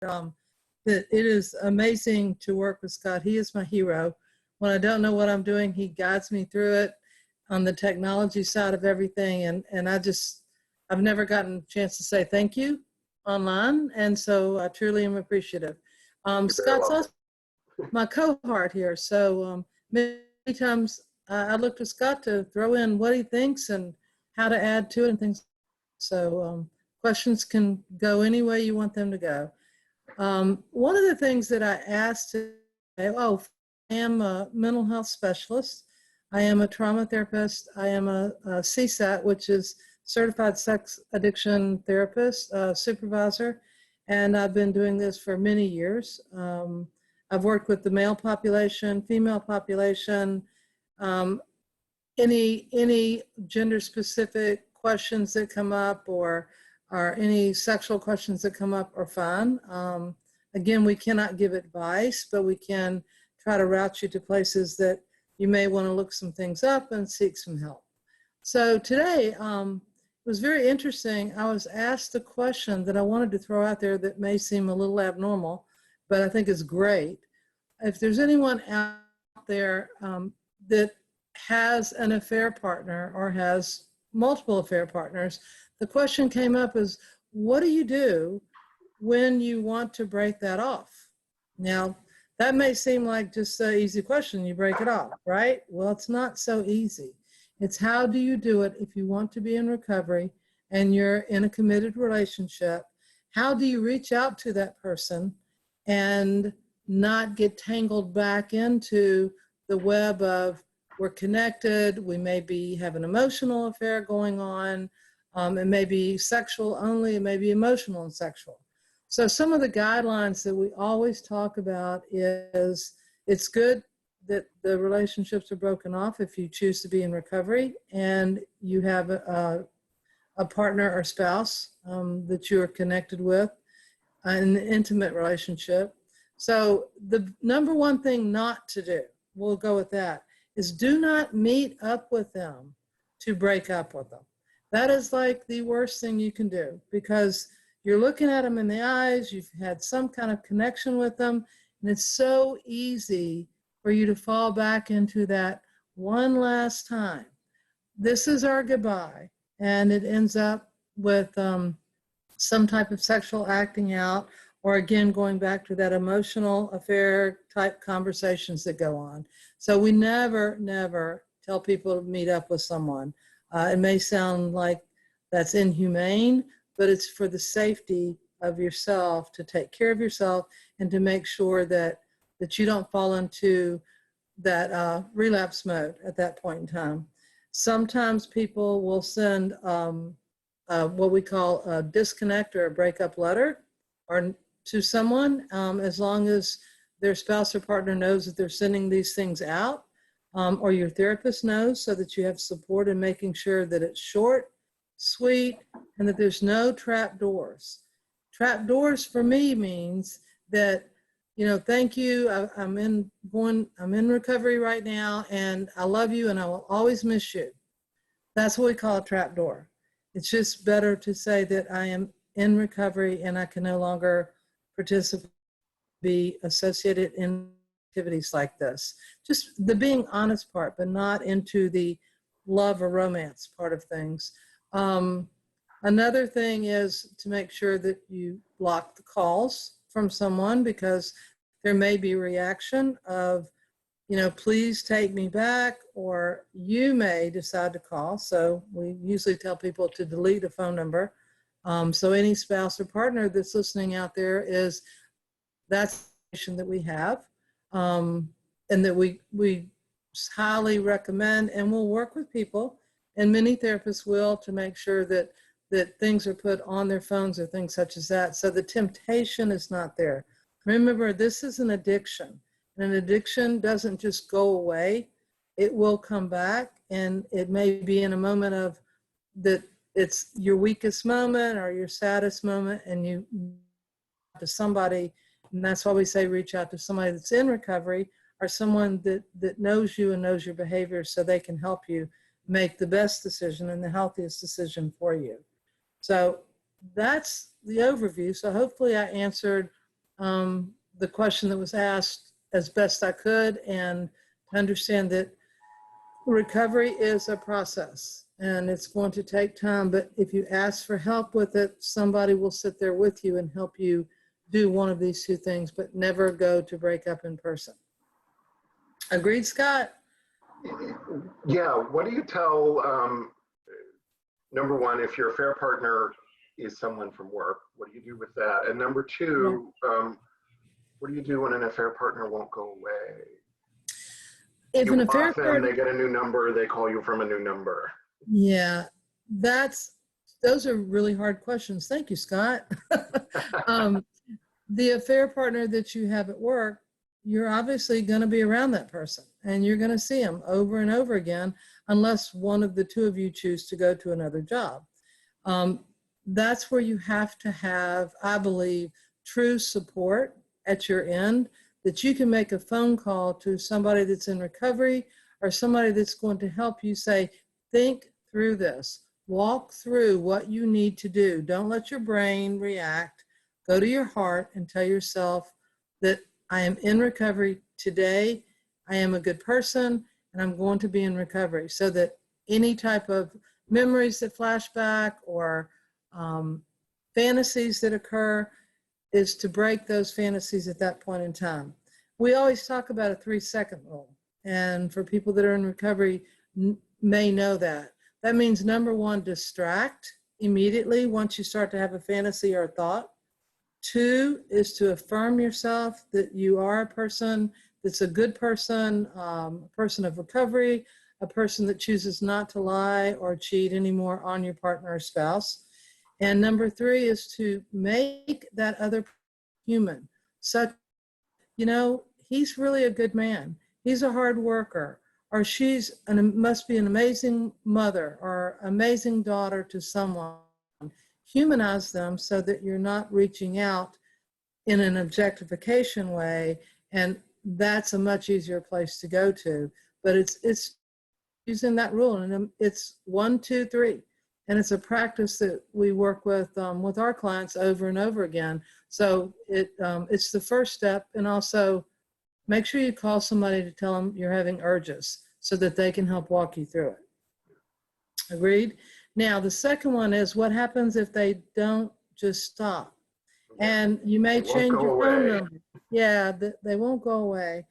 that it is amazing to work with Scott. He is my hero. When I don't know what I'm doing, he guides me through it on the technology side of everything. And I've never gotten a chance to say thank you online. And so I truly am appreciative. Scott's also my cohort here. So many times I look to Scott to throw in what he thinks and how to add to it and things. So questions can go any way you want them to go. One of the things that I asked today, I am a mental health specialist. I am a trauma therapist. I am a CSAT, which is Certified Sex Addiction Therapist, supervisor, and I've been doing this for many years. I've worked with the male population, female population, any gender-specific questions that come up or any sexual questions that come up are fine. Again, we cannot give advice, but we can try to route you to places that you may want to look some things up and seek some help. So today, it was very interesting. I was asked a question that I wanted to throw out there that may seem a little abnormal, but I think is great. If there's anyone out there that has an affair partner or has multiple affair partners, the question came up is, what do you do when you want to break that off? Now, that may seem like just an easy question. You break it off, right? Well, it's not so easy. It's how do you do it if you want to be in recovery and you're in a committed relationship? How do you reach out to that person and not get tangled back into the web of we're connected, we maybe have an emotional affair going on, it may be sexual only, it may be emotional and sexual. So some of the guidelines that we always talk about is it's good that the relationships are broken off if you choose to be in recovery and you have a partner or spouse that you are connected with in an intimate relationship. So the number one thing not to do, we'll go with that, is do not meet up with them to break up with them. That is like the worst thing you can do because you're looking at them in the eyes, you've had some kind of connection with them, and it's so easy for you to fall back into that one last time. This is our goodbye, and it ends up with some type of sexual acting out, or again, going back to that emotional affair type conversations that go on. So we never, never tell people to meet up with someone. It may sound like that's inhumane, but it's for the safety of yourself, to take care of yourself and to make sure that you don't fall into that relapse mode at that point in time. Sometimes people will send what we call a disconnect or a breakup letter or to someone, as long as their spouse or partner knows that they're sending these things out, or your therapist knows, so that you have support in making sure that it's short, sweet, and that there's no trap doors. Trap doors for me means that, you know, thank you, I'm in recovery right now, and I love you, and I will always miss you. That's what we call a trap door. It's just better to say that I am in recovery and I can no longer participate, be associated in activities like this. Just the being honest part, but not into the love or romance part of things. Another thing is to make sure that you block the calls from someone, because there may be a reaction of, you know, please take me back, or you may decide to call. So we usually tell people to delete a phone number. So any spouse or partner that's listening out there, is that's the information that we have, and that we highly recommend, and we'll work with people, and many therapists will, to make sure that things are put on their phones or things such as that, so the temptation is not there. Remember, this is an addiction, and an addiction doesn't just go away. It will come back, and it may be in a moment of that it's your weakest moment or your saddest moment, and you to somebody, and that's why we say reach out to somebody that's in recovery, or someone that knows you and knows your behavior, so they can help you make the best decision and the healthiest decision for you. So that's the overview. So hopefully I answered the question that was asked as best I could, and to understand that recovery is a process and it's going to take time. But if you ask for help with it, somebody will sit there with you and help you do one of these two things, but never go to break up in person. Agreed, Scott? Yeah, what do you tell, number one, if your affair partner is someone from work, what do you do with that? And number two, what do you do when an affair partner won't go away? If you an affair partner, they get a new number, they call you from a new number. Yeah, those are really hard questions. Thank you, Scott. The affair partner that you have at work, you're obviously going to be around that person and you're going to see them over and over again, unless one of the two of you choose to go to another job. That's where you have to have, I believe, true support at your end, that you can make a phone call to somebody that's in recovery or somebody that's going to help you say, think through this, walk through what you need to do. Don't let your brain react. Go to your heart and tell yourself that I am in recovery today. I am a good person and I'm going to be in recovery, so that any type of memories that flash back or fantasies that occur is to break those fantasies at that point in time. We always talk about a 3-second rule. And for people that are in recovery may know that. That means number one, distract immediately once you start to have a fantasy or a thought. 2 is to affirm yourself that you are a person that's a good person, a person of recovery, a person that chooses not to lie or cheat anymore on your partner or spouse. And number 3 is to make that other human. Such, he's really a good man. He's a hard worker, or must be an amazing mother or amazing daughter to someone. Humanize them so that you're not reaching out in an objectification way, and that's a much easier place to go to. But it's using that rule, and it's 1, 2, 3, and it's a practice that we work with our clients over and over again. So it's the first step, and also make sure you call somebody to tell them you're having urges so that they can help walk you through it. Agreed? Now, the second one is what happens if they don't just stop? And you may change your phone number. Yeah, they won't go away.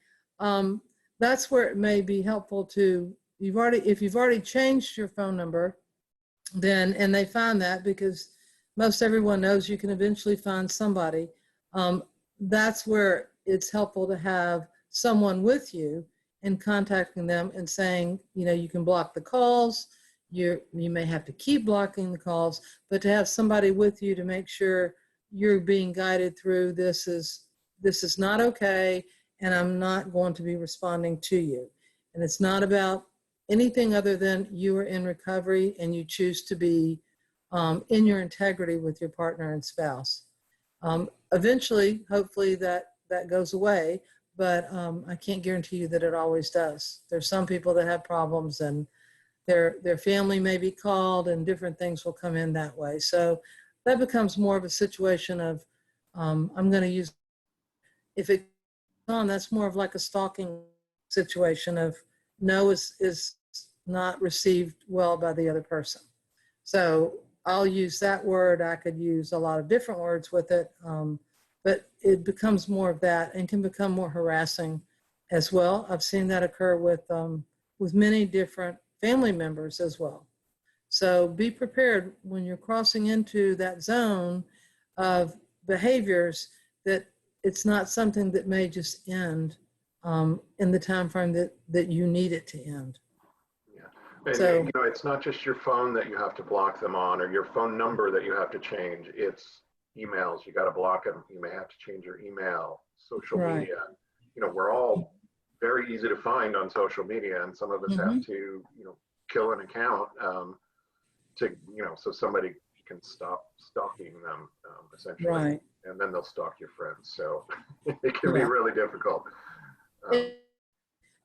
That's where it may be helpful to, if you've already changed your phone number, then, and they find that, because most everyone knows you can eventually find somebody, that's where it's helpful to have someone with you and contacting them and saying, you can block the calls. You may have to keep blocking the calls, but to have somebody with you to make sure you're being guided through this is not okay, and I'm not going to be responding to you. And it's not about anything other than you are in recovery and you choose to be in your integrity with your partner and spouse. Eventually, hopefully that goes away, but I can't guarantee you that it always does. There's some people that have problems, and their family may be called, and different things will come in that way. So that becomes more of a situation of, I'm going to use, if it on, that's more of like a stalking situation of no is not received well by the other person. So I'll use that word. I could use a lot of different words with it, but it becomes more of that and can become more harassing as well. I've seen that occur with many different family members as well. So be prepared when you're crossing into that zone of behaviors, that it's not something that may just end in the time frame that you need it to end. Yeah. And so, it's not just your phone that you have to block them on, or your phone number that you have to change. It's emails. You got to block them. You may have to change your email, social media. We're all very easy to find on social media, and some of us have to, kill an account so somebody can stop stalking them, essentially. Right. And then they'll stalk your friends. So it can be really difficult.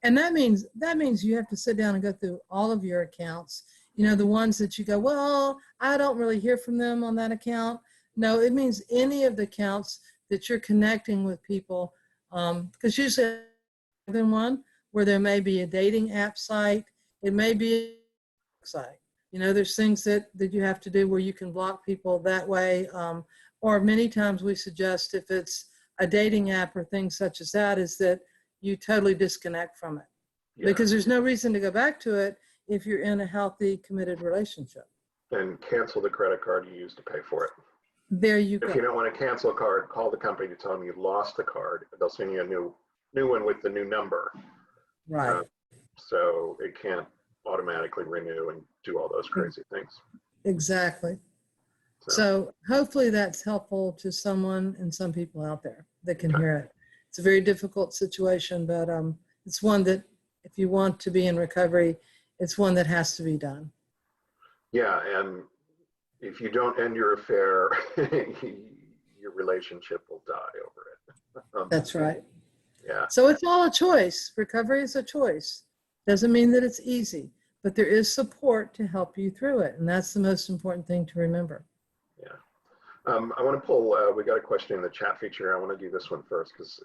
And that means you have to sit down and go through all of your accounts. The ones that you go, well, I don't really hear from them on that account. No, it means any of the accounts that you're connecting with people, because usually more than one, where there may be a dating app site, it may be a site. You know, there's things that you have to do where you can block people that way. Or many times we suggest, if it's a dating app or things such as that, is that you totally disconnect from it. Yeah. Because there's no reason to go back to it if you're in a healthy, committed relationship. And cancel the credit card you used to pay for it. There you go. If you don't want to cancel a card, call the company to tell them you lost the card. They'll send you a new one with the new number. Right. So it can't automatically renew and do all those crazy things. Exactly. So hopefully that's helpful to someone and some people out there that can hear it. It's a very difficult situation, but it's one that if you want to be in recovery, it's one that has to be done. Yeah, and if you don't end your affair, your relationship will die over it. That's right. Yeah. So it's all a choice. Recovery is a choice. Doesn't mean that it's easy, but there is support to help you through it. And that's the most important thing to remember. Yeah. I want to pull, we got a question in the chat feature. I want to do this one first because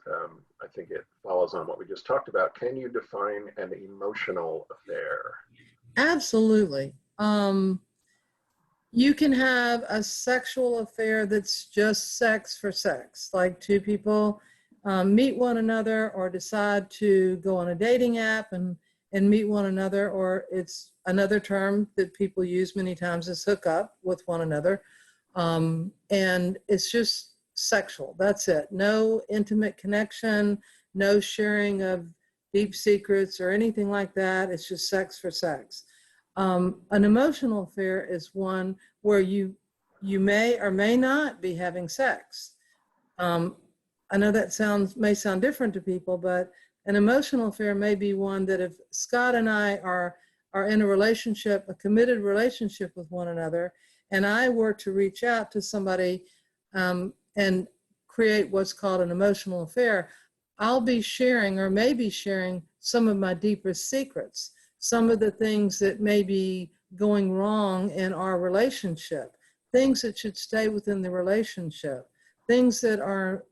I think it follows on what we just talked about. Can you define an emotional affair? Absolutely. You can have a sexual affair that's just sex for sex, like two people meet one another or decide to go on a dating app and meet one another, or it's another term that people use many times is hook up with one another. And it's just sexual. That's it. No intimate connection, no sharing of deep secrets or anything like that. It's just sex for sex. An emotional affair is one where you may or may not be having sex. I know that may sound different to people, but an emotional affair may be one that if Scott and I are in a relationship, a committed relationship with one another, and I were to reach out to somebody and create what's called an emotional affair, I'll be sharing or maybe sharing some of my deepest secrets, some of the things that may be going wrong in our relationship, things that should stay within the relationship, things that are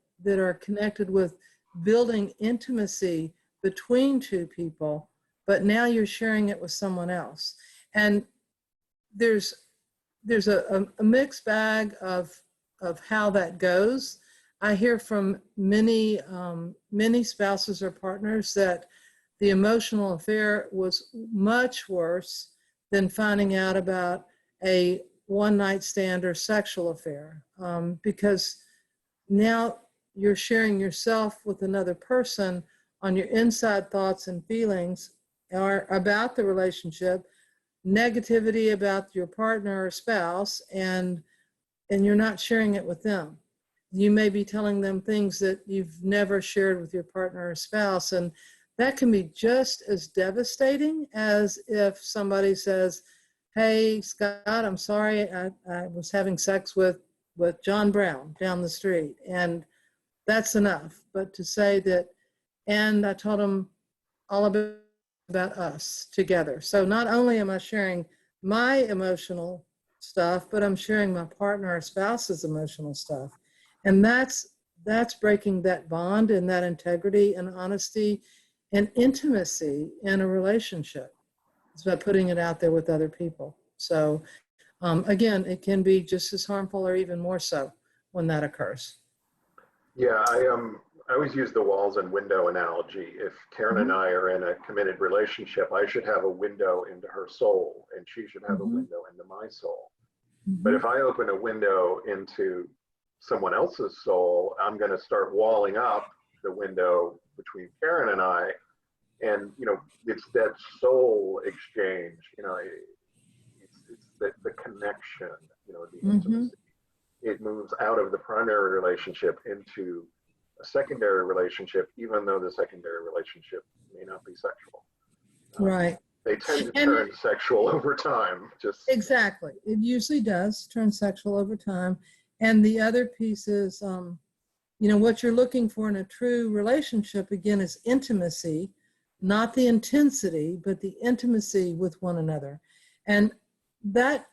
connected with building intimacy between two people, but now you're sharing it with someone else. And there's a mixed bag of how that goes. I hear from many spouses or partners that the emotional affair was much worse than finding out about a one-night stand or sexual affair, because now you're sharing yourself with another person on your inside thoughts and feelings or about the relationship, negativity about your partner or spouse, and you're not sharing it with them. You may be telling them things that you've never shared with your partner or spouse, and that can be just as devastating as if somebody says, hey, Scott, I'm sorry, I was having sex with John Brown down the street, and that's enough. But to say that, and I told him all about us together. So not only am I sharing my emotional stuff, but I'm sharing my partner or spouse's emotional stuff. And that's breaking that bond and that integrity and honesty and intimacy in a relationship. It's about putting it out there with other people. So again, it can be just as harmful or even more so when that occurs. Yeah, I always use the walls and window analogy. If Karen and I are in a committed relationship, I should have a window into her soul, and she should have a window into my soul. But if I open a window into someone else's soul, I'm going to start walling up the window between Karen and I, and it's that soul exchange. It's the connection. The intimacy. It moves out of the primary relationship into a secondary relationship, even though the secondary relationship may not be sexual. Right. They tend to turn sexual over time. Exactly. It usually does turn sexual over time. And the other piece is, what you're looking for in a true relationship, again, is intimacy, not the intensity, but the intimacy with one another. And that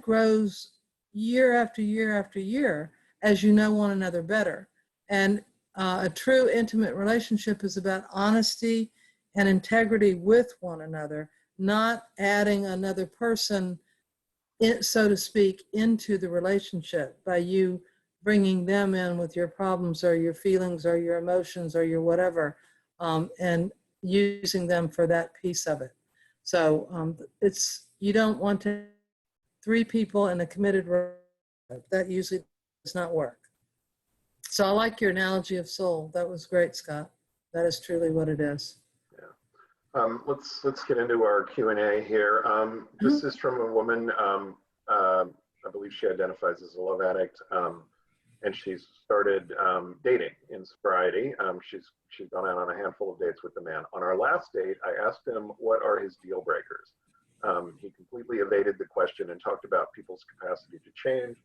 grows year after year after year as you know one another better. And a true intimate relationship is about honesty and integrity with one another, not adding another person, so to speak, into the relationship by you bringing them in with your problems or your feelings or your emotions or your whatever, and using them for that piece of it. So you don't want to three people in a committed relationship. That usually does not work. So I like your analogy of soul. That was great, Scott. That is truly what it is. Let's get into our Q&A here. This is from a woman, I believe she identifies as a love addict, and she's started dating in sobriety. She's gone out on a handful of dates with the man. On our last date, I asked him what are his deal breakers. He completely evaded the question and talked about people's capacity to change.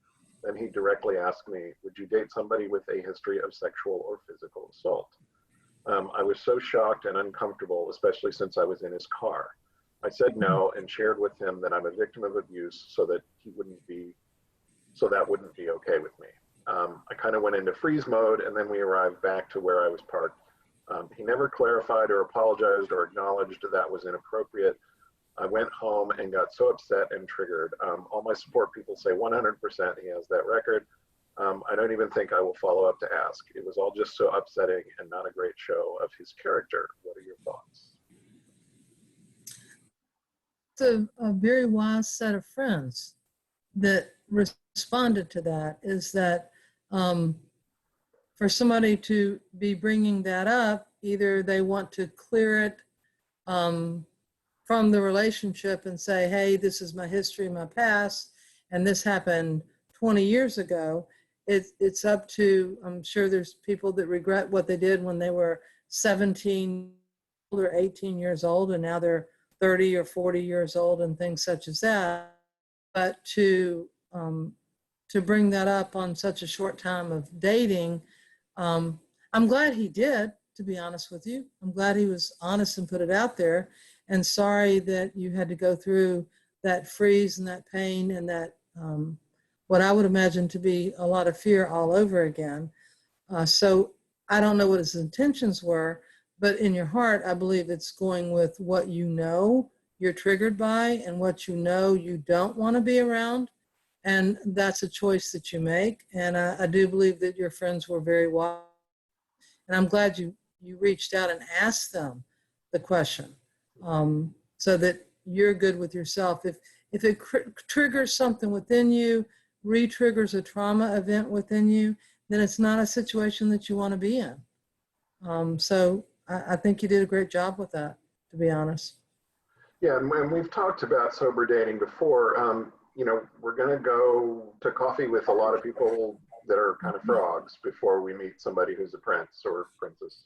Then he directly asked me, would you date somebody with a history of sexual or physical assault? I was so shocked and uncomfortable, especially since I was in his car. I said no and shared with him that I'm a victim of abuse so that wouldn't be okay with me. I kind of went into freeze mode and then we arrived back to where I was parked. He never clarified or apologized or acknowledged that was inappropriate. I went home and got so upset and triggered. All my support people say 100% he has that record. I don't even think I will follow up to ask. It was all just so upsetting and not a great show of his character. What are your thoughts? It's a very wise set of friends that responded to that, is that for somebody to be bringing that up, either they want to clear it from the relationship and say, hey, this is my history, my past, and this happened 20 years ago. It's up to, I'm sure there's people that regret what they did when they were 17 or 18 years old, and now they're 30 or 40 years old and things such as that. But to bring that up on such a short time of dating, I'm glad he did, to be honest with you. I'm glad he was honest and put it out there. And sorry that you had to go through that freeze and that pain and that what I would imagine to be a lot of fear all over again. So I don't know what his intentions were, but in your heart, I believe it's going with what you know you're triggered by and what you know you don't want to be around. And that's a choice that you make. And I do believe that your friends were very wise. And I'm glad you reached out and asked them the question, so that you're good with yourself. If it triggers something within you, re-triggers a trauma event within you, then it's not a situation that you want to be in. So I think you did a great job with that, to be honest. Yeah, and we've talked about sober dating before. You know, we're going to go to coffee with a lot of people that are kind of frogs before we meet somebody who's a prince or princess,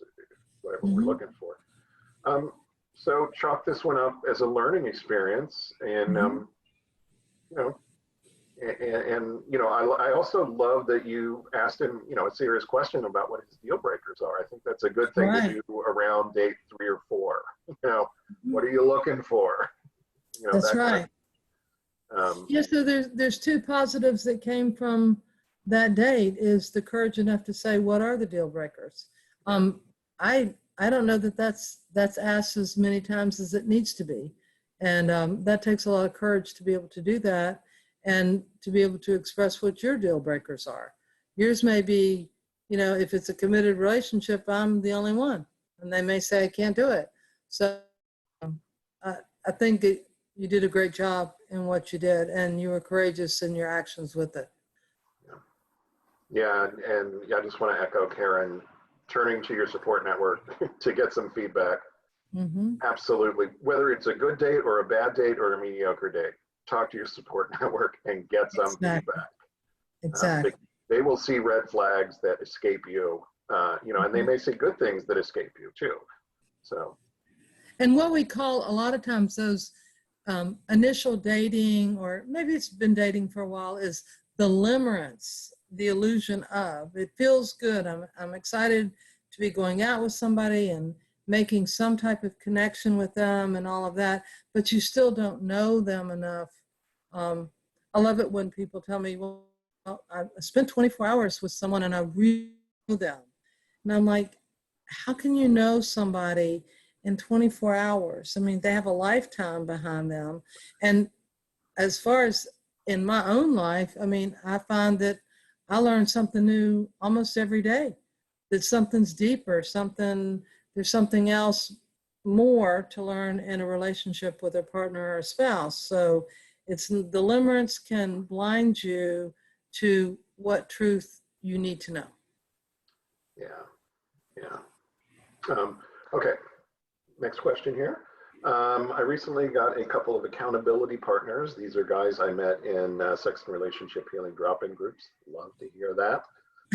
whatever we're looking for. So chalk this one up as a learning experience, and you know, and you know, I also love that you asked him, you know, a serious question about what his deal breakers are. I think that's a good thing to do around date 3 or 4. You know, what are you looking for? You know, that's that right. Yeah, so there's 2 positives that came from that date, is the courage enough to say, what are the deal breakers? I don't know that that's asked as many times as it needs to be. And that takes a lot of courage to be able to do that and to be able to express what your deal breakers are. Yours may be, you know, if it's a committed relationship, I'm the only one. And they may say, I can't do it. So I think that you did a great job in what you did, and you were courageous in your actions with it. Yeah, and I just want to echo Karen, turning to your support network to get some feedback. Absolutely. Whether it's a good date or a bad date or a mediocre date, talk to your support network and get some feedback. Exactly. They will see red flags that escape you, you know, and they may see good things that escape you too. So. And what we call a lot of times those initial dating, or maybe it's been dating for a while, is the limerence, the illusion of. It feels good. I'm excited to be going out with somebody and making some type of connection with them and all of that, but you still don't know them enough. I love it when people tell me, well, I spent 24 hours with someone and I really them. And I'm like, how can you know somebody in 24 hours? I mean, they have a lifetime behind them. And as far as in my own life, I mean, I find that I learn something new almost every day, that something's deeper, there's something else more to learn in a relationship with a partner or a spouse. So it's the limerence can blind you to what truth you need to know. Yeah. Okay, next question here. I recently got a couple of accountability partners. These are guys I met in sex and relationship healing drop-in groups. Love to hear that.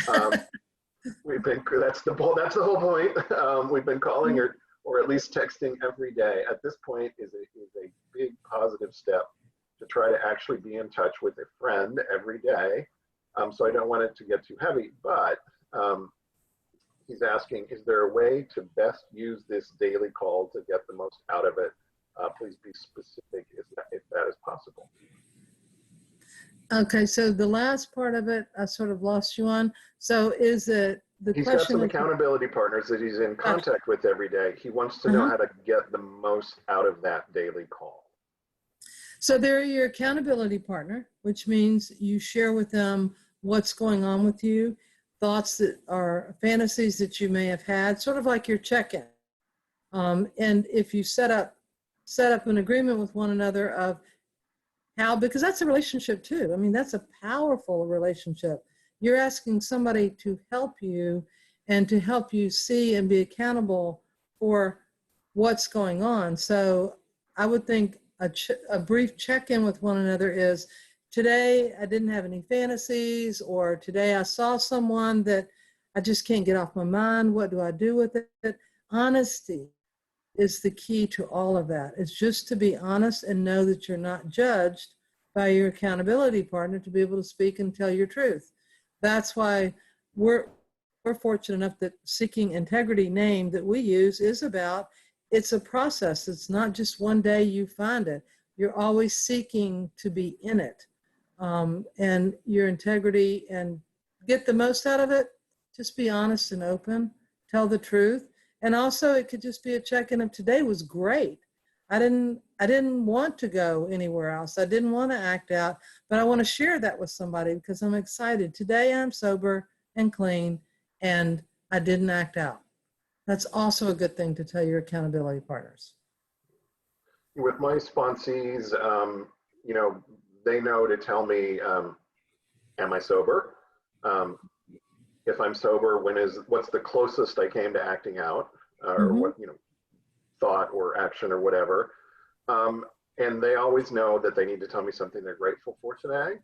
That's the whole point. We've been calling or at least texting every day. At this point is a big positive step to try to actually be in touch with a friend every day. So I don't want it to get too heavy, but he's asking, is there a way to best use this daily call to get the most out of it? Please be specific if that is possible. Okay, so the last part of it, I sort of lost you on. So is it the He's question? got some accountability partners that he's in contact with every day. He wants to know how to get the most out of that daily call. So they're your accountability partner, which means you share with them what's going on with you, thoughts that are fantasies that you may have had, sort of like your check-in. And if you set up an agreement with one another of how, because that's a relationship too. I mean, that's a powerful relationship. You're asking somebody to help you and to help you see and be accountable for what's going on. So I would think a brief check-in with one another is, today I didn't have any fantasies, or today I saw someone that I just can't get off my mind. What do I do with it? Honesty is the key to all of that. It's just to be honest and know that you're not judged by your accountability partner, to be able to speak and tell your truth. That's why we're fortunate enough that Seeking Integrity name that we use is about, it's a process. It's not just one day you find it. You're always seeking to be in it. And your integrity, and get the most out of it, just be honest and open, tell the truth. And also it could just be a check-in of, today was great. I didn't want to go anywhere else. I didn't want to act out, but I want to share that with somebody because I'm excited. Today I'm sober and clean and I didn't act out. That's also a good thing to tell your accountability partners. With my sponsees, they know to tell me, am I sober? If I'm sober, what's the closest I came to acting out, or what, thought or action or whatever. And they always know that they need to tell me something they're grateful for today.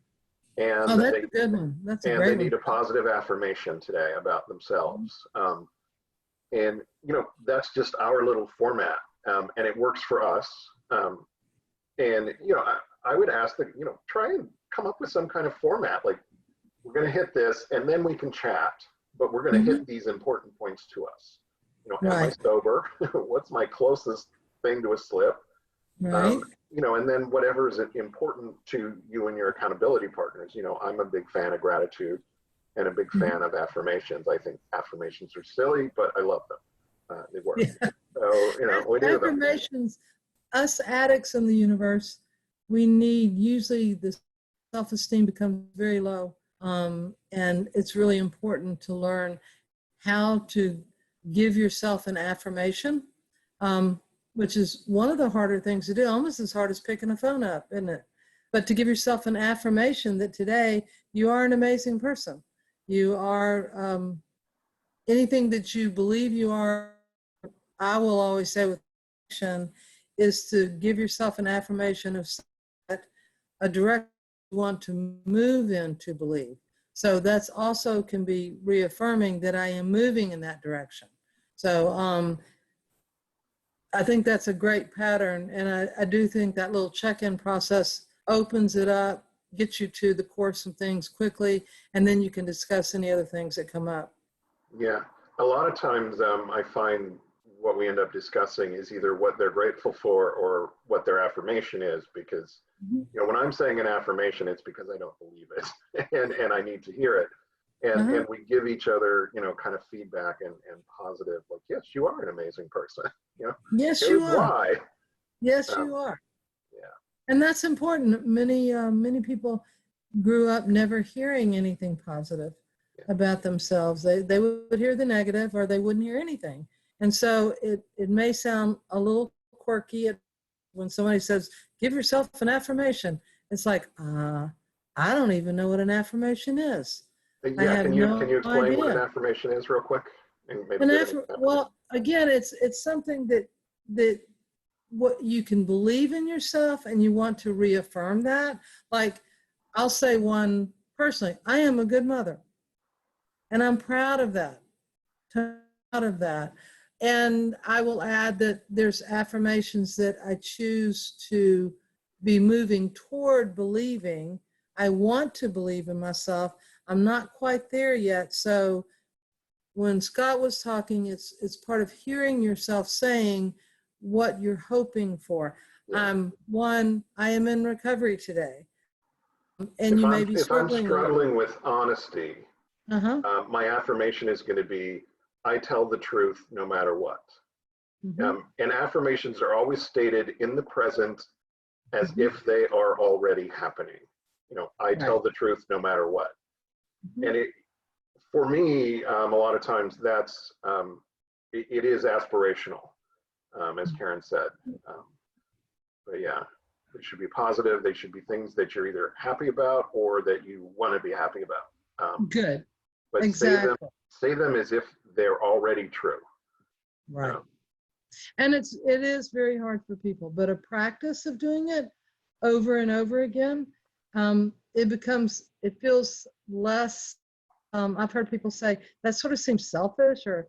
And that's a good one. That's a great one. And they need a positive affirmation today about themselves. And, that's just our little format. And it works for us. And, I would ask that, try and come up with some kind of format. Like, we're going to hit this and then we can chat, but we're going to hit these important points to us. Am I sober? What's my closest thing to a slip? Right. And then whatever is important to you and your accountability partners. I'm a big fan of gratitude and a big fan of affirmations. I think affirmations are silly, but I love them. They work. Yeah. So, we do them. Affirmations, us addicts in the universe, we need, usually the self-esteem becomes very low. And it's really important to learn how to give yourself an affirmation, which is one of the harder things to do, almost as hard as picking a phone up, isn't it? But to give yourself an affirmation that today you are an amazing person. You are anything that you believe you are. I will always say with action is to give yourself an affirmation of a direction you want to move in to believe. So that's also can be reaffirming that I am moving in that direction. So I think that's a great pattern. And I do think that little check-in process opens it up, gets you to the core of some things quickly, and then you can discuss any other things that come up. Yeah, a lot of times I find what we end up discussing is either what they're grateful for or what their affirmation is, because when I'm saying an affirmation, it's because I don't believe it and I need to hear it. And we give each other, you know, kind of feedback and positive, like, yes, you are an amazing person. You know, Yes, here's you are. why. Yes, Um, you are. yeah. And that's important. Many people grew up never hearing anything positive about themselves. They would hear the negative or they wouldn't hear anything. And so it may sound a little quirky when somebody says, give yourself an affirmation. It's like, I don't even know what an affirmation is. I Yeah, have can you no explain what an idea. affirmation is real quick? And maybe give an example. Well, again, it's something that what you can believe in yourself and you want to reaffirm that. Like, I'll say one personally, I am a good mother and I'm proud of that. Proud of that. And I will add that there's affirmations that I choose to be moving toward believing. I want to believe in myself. I'm not quite there yet. So when Scott was talking, it's part of hearing yourself saying what you're hoping for. Yeah. I am in recovery today, and If you I'm may be if I'm struggling with it. struggling with honesty, Uh-huh. my affirmation is going to be, I tell the truth no matter what. Mm-hmm. And affirmations are always stated in the present as Mm-hmm. if they are already happening. You know, I Right. tell the truth no matter what. Mm-hmm. And for me, a lot of times it is aspirational, as Karen said. But yeah, they should be positive. They should be things that you're either happy about or that you want to be happy about. Good. But Exactly. say them as if they're already true. Right. And it is very hard for people, but a practice of doing it over and over again, it feels less. I've heard people say that sort of seems selfish, or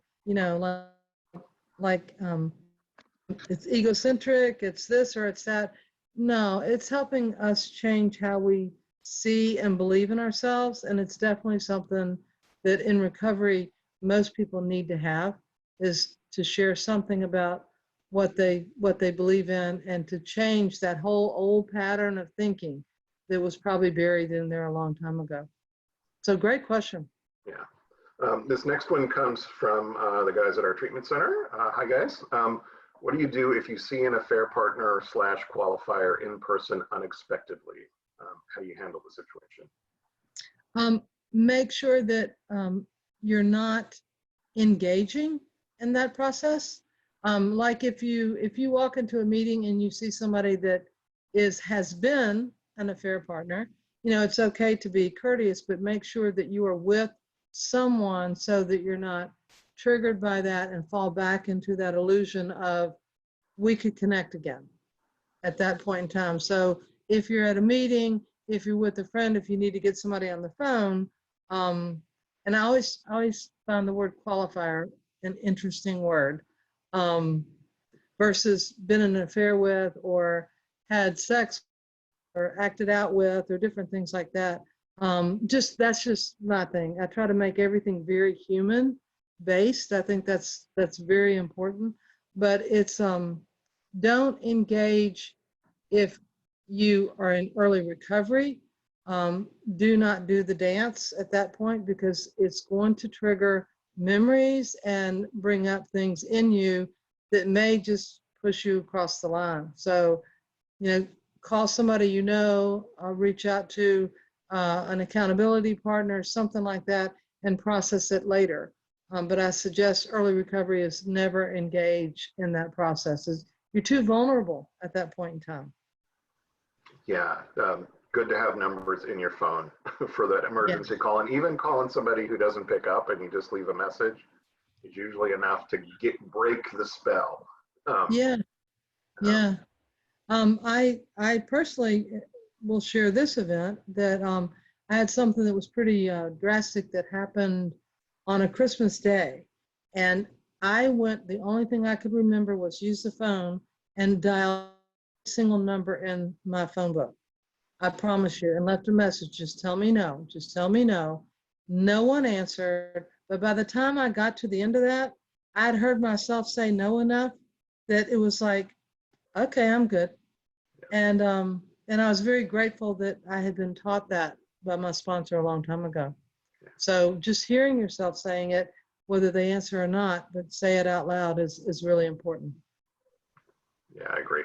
like it's egocentric, it's this or it's that. No, it's helping us change how we see and believe in ourselves, and it's definitely something that in recovery most people need to have, is to share something about what they believe in and to change that whole old pattern of thinking that was probably buried in there a long time ago. So great question. Yeah. This next one comes from the guys at our treatment center. Hi, guys. What do you do if you see an affair partner / qualifier in person unexpectedly? How do you handle the situation? Make sure that you're not engaging in that process. Like if you walk into a meeting and you see somebody that has been an affair partner, it's okay to be courteous, but make sure that you are with someone so that you're not triggered by that and fall back into that illusion of we could connect again at that point in time. So if you're at a meeting, if you're with a friend, if you need to get somebody on the phone, and I always found the word qualifier an interesting word, versus been in an affair with or had sex or acted out with or different things like that. That's just my thing. I try to make everything very human based. I think that's very important. But it's don't engage if you are in early recovery. Do not do the dance at that point, because it's going to trigger memories and bring up things in you that may just push you across the line. So, call somebody, reach out to an accountability partner, something like that, and process it later. But I suggest early recovery is never engage in that process. You're too vulnerable at that point in time. Yeah, good to have numbers in your phone for that emergency call. And even calling somebody who doesn't pick up and you just leave a message is usually enough to break the spell. I personally will share this event that I had something that was pretty drastic that happened on a Christmas day. And the only thing I could remember was use the phone and dial a single number in my phone book. I promise you, and left a message, just tell me no, just tell me no. No one answered. But by the time I got to the end of that, I'd heard myself say no enough that it was like, okay, I'm good. And I was very grateful that I had been taught that by my sponsor a long time ago. So just hearing yourself saying it, whether they answer or not, but say it out loud is really important. Yeah, I agree.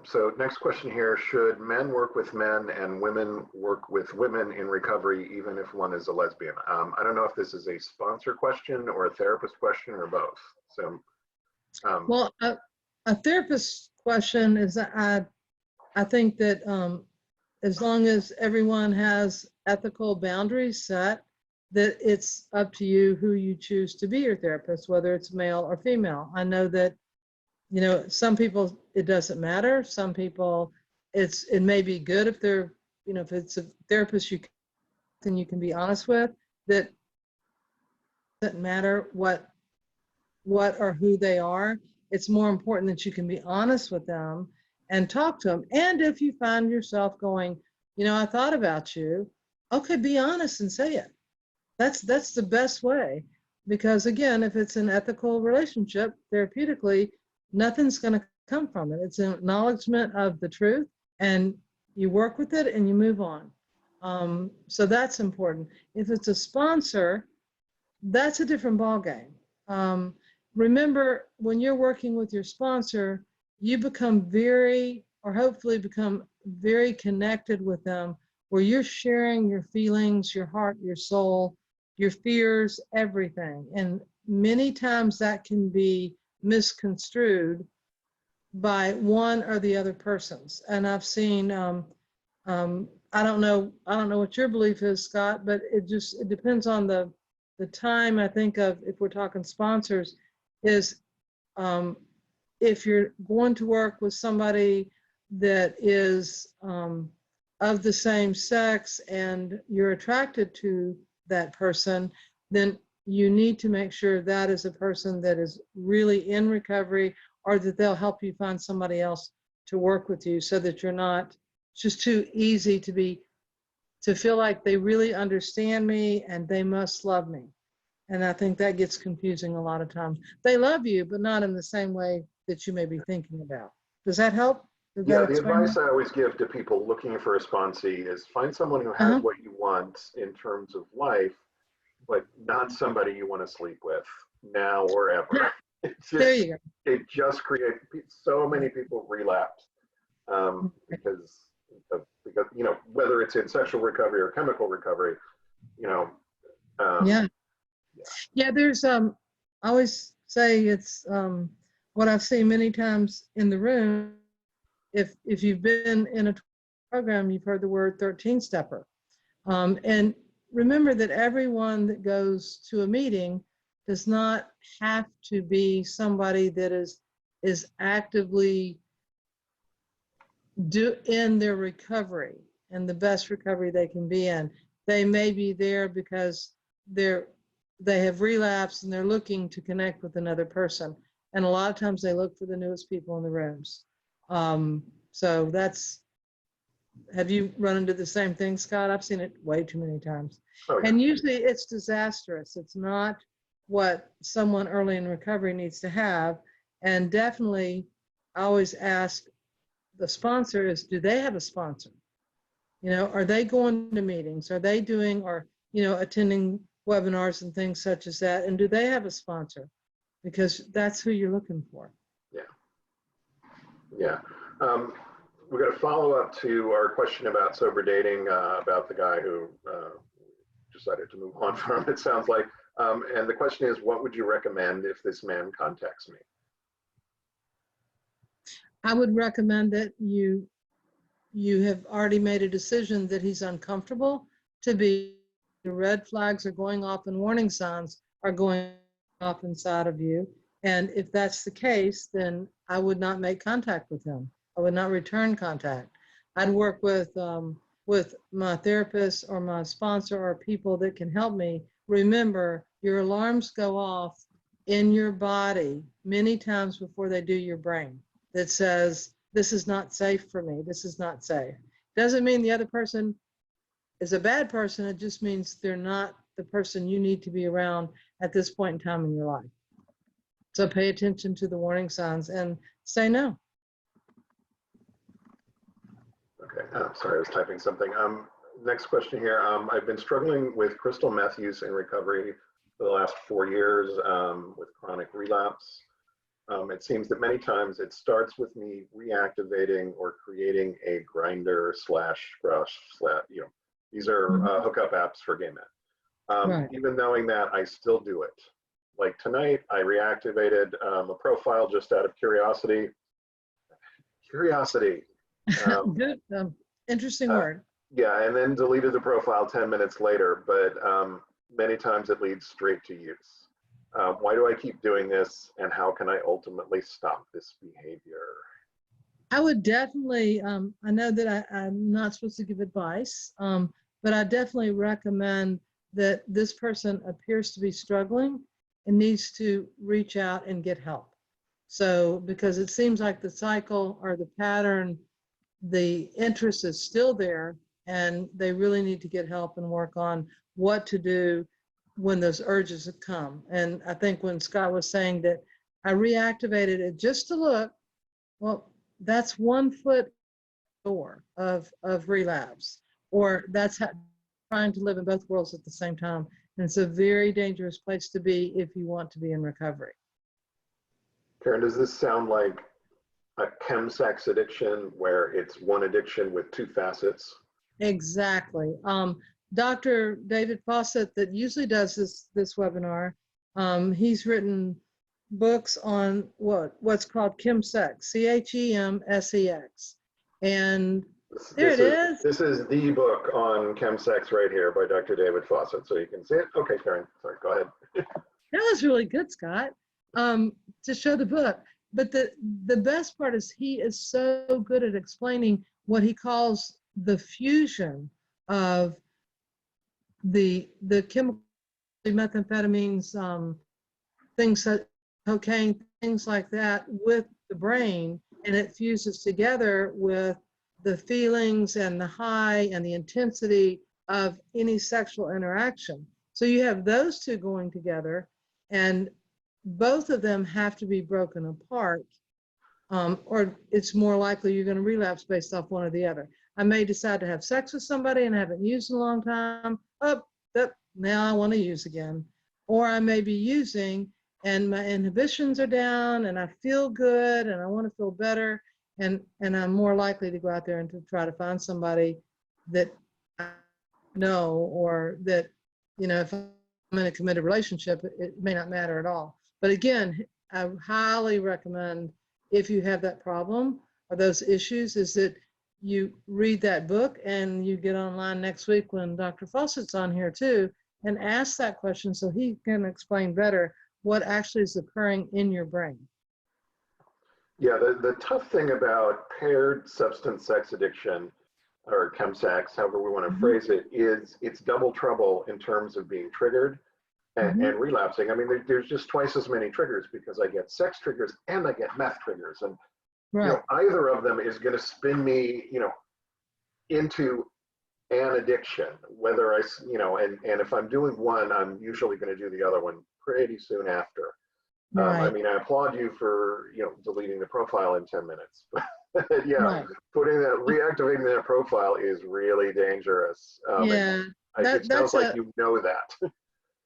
So next question here, should men work with men and women work with women in recovery, even if one is a lesbian? I don't know if this is a sponsor question or a therapist question or both. So, Well, a therapist question is, I think that as long as everyone has ethical boundaries set, that it's up to you who you choose to be your therapist, whether it's male or female. I know that, you know, some people, it doesn't matter. Some people, it may be good if they're, you know, if it's a therapist then you can be honest with, that doesn't matter what or who they are. It's more important that you can be honest with them and talk to them. And if you find yourself going, you know, I thought about you, okay, be honest and say it. That's the best way. Because again, if it's an ethical relationship, therapeutically, nothing's going to come from it. It's an acknowledgement of the truth, and you work with it and you move on. So that's important. If it's a sponsor, that's a different ballgame. Remember, when you're working with your sponsor, you become very, or hopefully become very connected with them, where you're sharing your feelings, your heart, your soul, your fears, everything. And many times that can be misconstrued by one or the other persons. And I've seen, I don't know what your belief is, Scott, but it depends on the time. I think of, if we're talking sponsors, is if you're going to work with somebody that is of the same sex and you're attracted to that person, then you need to make sure that is a person that is really in recovery, or that they'll help you find somebody else to work with you, so that you're not, it's just too easy to feel like they really understand me and they must love me. And I think that gets confusing a lot of times. They love you, but not in the same way that you may be thinking about. Does that help? yeah, the advice I always give to people looking for a sponsee is find someone who has what you want in terms of life, but not somebody you want to sleep with now or ever. There you go. It just creates, so many people relapse because you know, whether it's in sexual recovery or chemical recovery, you know. Yeah, there's I always say it's what I've seen many times in the room. If you've been in a program, you've heard the word 13-stepper. And remember that everyone that goes to a meeting does not have to be somebody that is actively in their recovery and the best recovery they can be in. They may be there because they have relapsed and they're looking to connect with another person. And a lot of times they look for the newest people in the rooms. So have you run into the same thing, Scott? I've seen it way too many times. Oh, yeah. And usually it's disastrous. It's not what someone early in recovery needs to have. And definitely I always ask the sponsor is, do they have a sponsor? You know, are they going to meetings? Are they doing, or, you know, attending webinars and things such as that? And do they have a sponsor? Because that's who you're looking for. Yeah. Yeah. We're going to follow up to our question about sober dating, about the guy who decided to move on from it, sounds like. And the question is, what would you recommend if this man contacts me? I would recommend that you have already made a decision that he's uncomfortable to be. The red flags are going off and warning signs are going off inside of you. And if that's the case, then I would not make contact with him. I would not return contact. I'd work with my therapist or my sponsor or people that can help me. Remember, your alarms go off in your body many times before they do your brain, that says, this is not safe for me. This is not safe. Doesn't mean the other person is a bad person. It just means they're not the person you need to be around at this point in time in your life. So pay attention to the warning signs and say no. Okay. Oh, sorry, I was typing something. Next question here. I've been struggling with crystal meth use in recovery for the last 4 years with chronic relapse. It seems that many times it starts with me reactivating or creating a grinder slash brush slash, these are hookup apps for gay men. Right. Even knowing that, I still do it. Like tonight, I reactivated a profile just out of curiosity. Curiosity. Good. Interesting word. Yeah, and then deleted the profile 10 minutes later, but many times it leads straight to use. Why do I keep doing this, and how can I ultimately stop this behavior? I would definitely, I know that I'm not supposed to give advice, but I definitely recommend that this person appears to be struggling and needs to reach out and get help. So, because it seems like the cycle or the pattern, the interest is still there, and they really need to get help and work on what to do when those urges come. And I think when Scott was saying that I reactivated it just to look, well, that's 1 foot door of relapse, or that's trying to live in both worlds at the same time. And it's a very dangerous place to be if you want to be in recovery. Karen, does this sound like a chemsex addiction where it's one addiction with 2 facets? Exactly. Dr. David Fawcett, that usually does this webinar, he's written books on what's called chemsex, CHEMSEX. And there it is. This is the book on chemsex right here by Dr. David Fawcett, so you can see it. Okay, Karen, sorry, go ahead. That was really good, Scott, to show the book. But the best part is he is so good at explaining what he calls the fusion of the chemical methamphetamines, things like cocaine, things like that with the brain, and it fuses together with the feelings and the high and the intensity of any sexual interaction. So you have those two going together, and both of them have to be broken apart, or it's more likely you're going to relapse based off one or the other. I may decide to have sex with somebody and I haven't used in a long time. Now I want to use again. Or I may be using and my inhibitions are down and I feel good and I want to feel better. And I'm more likely to go out there and to try to find somebody that I know, or that, if I'm in a committed relationship, it may not matter at all. But again, I highly recommend, if you have that problem or those issues, is that you read that book and you get online next week when Dr. Fawcett's on here too, and ask that question so he can explain better what actually is occurring in your brain. Yeah, the tough thing about paired substance sex addiction, or chemsex, however we want to phrase it, is it's double trouble in terms of being triggered and relapsing. I mean, there's just twice as many triggers, because I get sex triggers and I get meth triggers. And either of them is going to spin me, into an addiction, whether and if I'm doing one, I'm usually going to do the other one pretty soon after. Right. I mean, I applaud you for, deleting the profile in 10 minutes. Yeah, reactivating that profile is really dangerous. It sounds like you know that.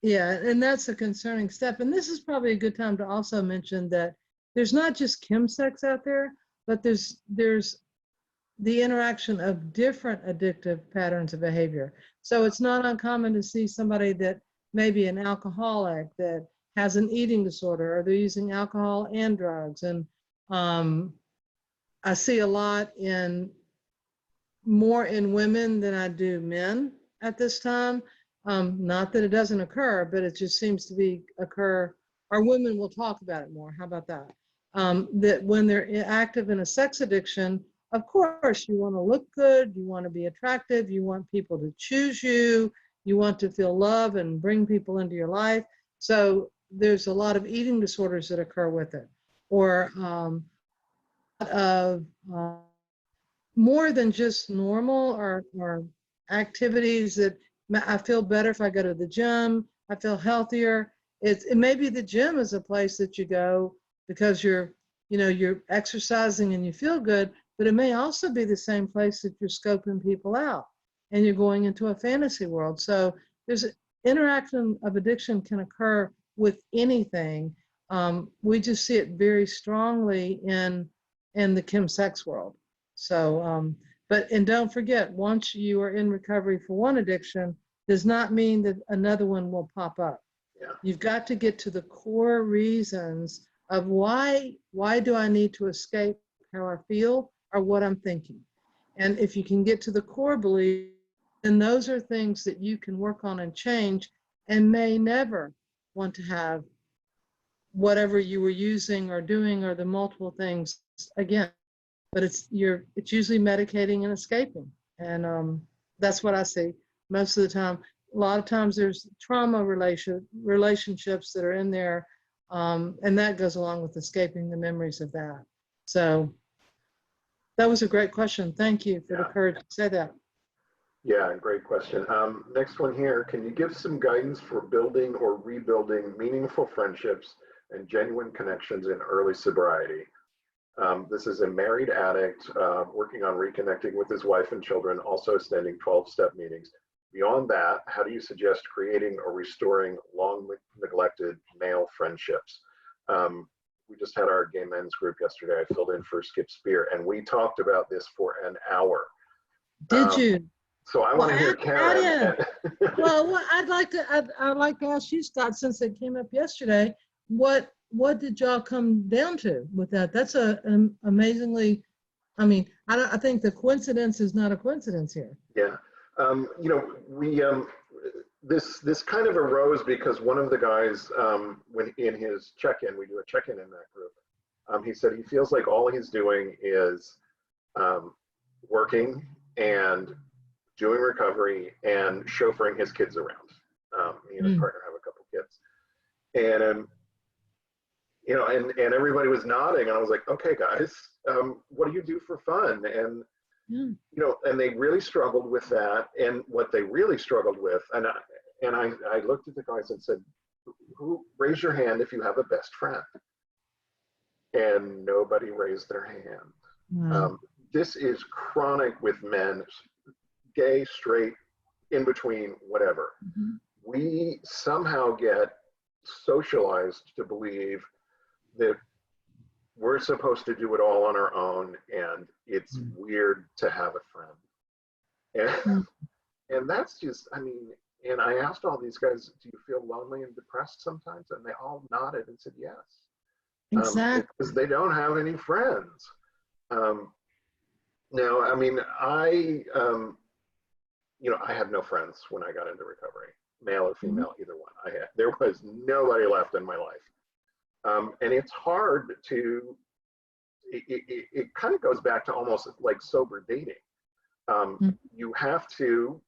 Yeah, and that's a concerning step. And this is probably a good time to also mention that there's not just chemsex out there, but there's the interaction of different addictive patterns of behavior. So it's not uncommon to see somebody that may be an alcoholic that has an eating disorder, or they're using alcohol and drugs. And I see a lot more in women than I do men at this time. Not that it doesn't occur, but it just seems to occur, or women will talk about it more. How about that? That when they're active in a sex addiction, of course, you want to look good, you want to be attractive, you want people to choose you, you want to feel love and bring people into your life. So there's a lot of eating disorders that occur with it, or more than just normal or activities that I feel better if I go to the gym, I feel healthier. It may be the gym is a place that you go because you're exercising and you feel good, but it may also be the same place that you're scoping people out. and you're going into a fantasy world. So there's interaction of addiction can occur with anything. We just see it very strongly in the chemsex world. So, and don't forget, once you are in recovery for one addiction, does not mean that another one will pop up. Yeah. You've got to get to the core reasons of why do I need to escape how I feel or what I'm thinking. And if you can get to the core belief, then those are things that you can work on and change, and may never want to have whatever you were using or doing or the multiple things again. But it's usually medicating and escaping. And that's what I see most of the time. A lot of times there's trauma relationships that are in there, and that goes along with escaping the memories of that. So that was a great question. Thank you for the courage to say that. Yeah, great question. Next one here, can you give some guidance for building or rebuilding meaningful friendships and genuine connections in early sobriety? This is a married addict working on reconnecting with his wife and children, also attending 12-step meetings. Beyond that, how do you suggest creating or restoring long neglected male friendships? We just had our gay men's group yesterday. I filled in for Skip Spear, and we talked about this for an hour. Did you? So I want to hear Karen. Well, I'd like to ask you, Scott, since it came up yesterday, what did y'all come down to with that? That's an amazingly, I think the coincidence is not a coincidence here. Yeah. You know, we this kind of arose because one of the guys, when in his check-in, we do a check-in in that group. He said he feels like all he's doing is working and doing recovery and chauffeuring his kids around. He and his partner have a couple kids, and you know, and everybody was nodding, and I was like, okay, guys, what do you do for fun? And you know, and they really struggled with that. And what they really struggled with, and I looked at the guys and said, "Who raise your hand if you have a best friend?" And nobody raised their hand. Wow. This is chronic with men, gay, straight, in between, whatever. We somehow get socialized to believe that we're supposed to do it all on our own, and it's weird to have a friend. And that's just, I mean, and I asked all these guys, do you feel lonely and depressed sometimes? And they all nodded and said yes. Exactly. Because they don't have any friends. Now, I mean, you know, I had no friends when I got into recovery, male or female, either one. There was nobody left in my life. And it's hard to, it kind of goes back to almost like sober dating. You have to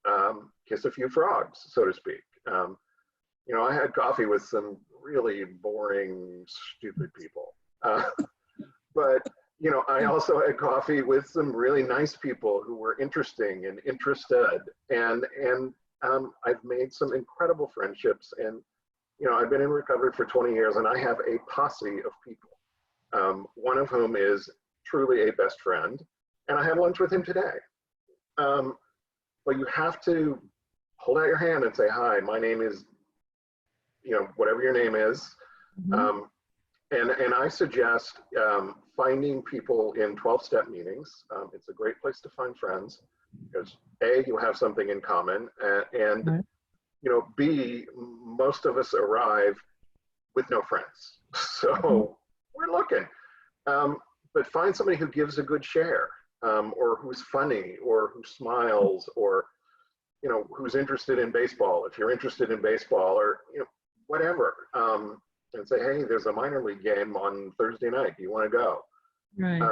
kiss a few frogs, so to speak. You know, I had coffee with some really boring, stupid people. But, you know, I also had coffee with some really nice people who were interesting and interested. And I've made some incredible friendships. And you know, I've been in recovery for 20 years, and I have a posse of people, one of whom is truly a best friend, and I had lunch with him today. But you have to hold out your hand and say, hi, my name is, you know, whatever your name is. And I suggest finding people in 12-step meetings. It's a great place to find friends because A, you have something in common, and you know, B, most of us arrive with no friends. So we're looking. But find somebody who gives a good share, or who's funny, or who smiles, or, you know, who's interested in baseball. If you're interested in baseball, or, you know, whatever. And say, hey, there's a minor league game on Thursday night. Do you want to go? Right.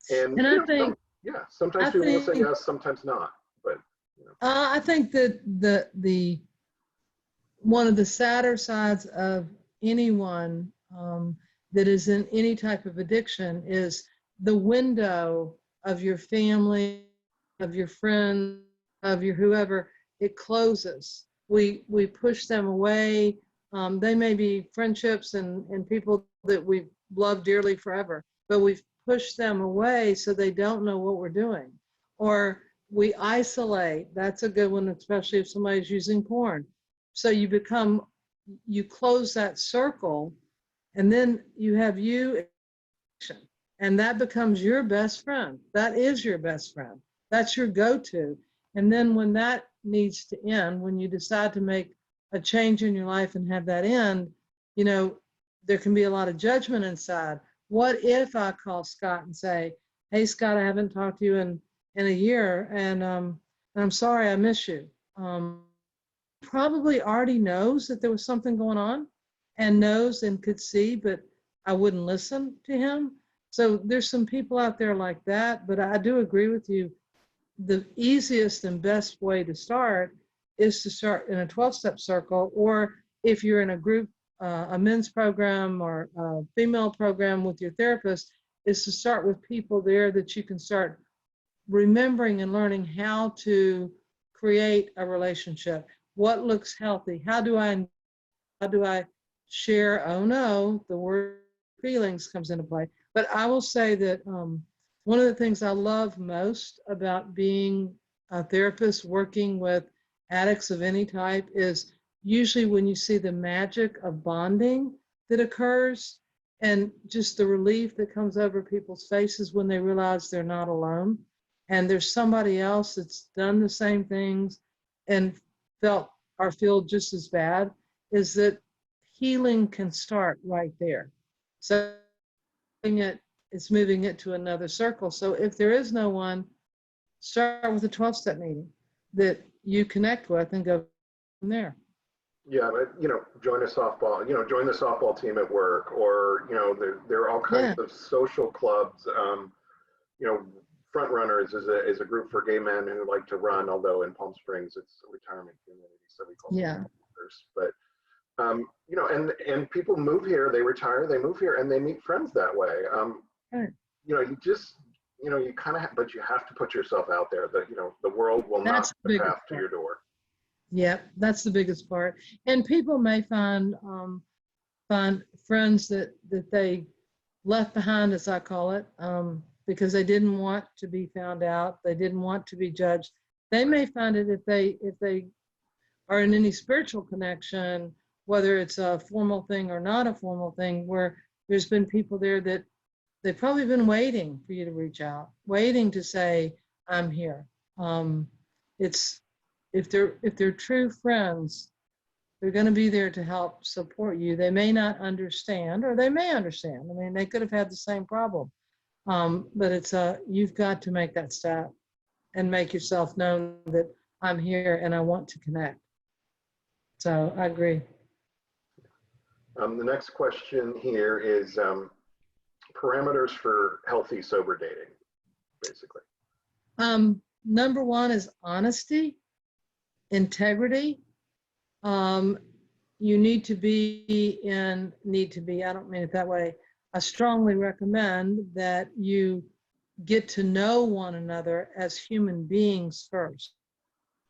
And I think, sometimes people will say yes, sometimes not. But you know. I think that the one of the sadder sides of anyone that is in any type of addiction is the window of your family, of your friends, of your whoever, it closes. We push them away. They may be friendships and people that we've loved dearly forever, but we've pushed them away so they don't know what we're doing. Or we isolate. That's a good one, especially if somebody's using porn. So you close that circle, and then you have you, and that becomes your best friend. That is your best friend. That's your go-to. And then when that needs to end, when you decide to make a change in your life and have that end, you know, there can be a lot of judgment inside. What if I call Scott and say, hey, Scott, I haven't talked to you in a year, and I'm sorry, I miss you. Probably already knows that there was something going on and knows and could see, but I wouldn't listen to him. So there's some people out there like that, but I do agree with you. The easiest and best way to start is to start in a 12-step circle, or if you're in a group, a men's program or a female program with your therapist, is to start with people there that you can start remembering and learning how to create a relationship. What looks healthy? How do I share? Oh no, the word feelings comes into play. But I will say that one of the things I love most about being a therapist working with addicts of any type is usually when you see the magic of bonding that occurs and just the relief that comes over people's faces when they realize they're not alone and there's somebody else that's done the same things and felt or feel just as bad, is that healing can start right there. So it's moving it to another circle. So if there is no one, start with a 12-step meeting that you connect with and go from there. Yeah, but join a softball, join the softball team at work, or there are all kinds of social clubs. Front Runners is a group for gay men who like to run, although in Palm Springs it's a retirement community, so we call them runners. But and people move here, they retire, they move here, and they meet friends that way. You just you kind of but you have to put yourself out there. That the world will not pass to your door. Yeah, that's the biggest part. And people may find friends that they left behind, as I call it, because they didn't want to be found out. They didn't want to be judged. They may find it if they are in any spiritual connection, whether it's a formal thing or not a formal thing, where there's been people there that they've probably been waiting for you to reach out, waiting to say, I'm here. If they're true friends, they're going to be there to help support you. They may not understand, or they may understand. I mean, they could have had the same problem. But it's you've got to make that step and make yourself known that I'm here and I want to connect. So I agree. The next question here is parameters for healthy sober dating, basically. Number one is honesty, integrity. You need to be, I don't mean it that way. I strongly recommend that you get to know one another as human beings first.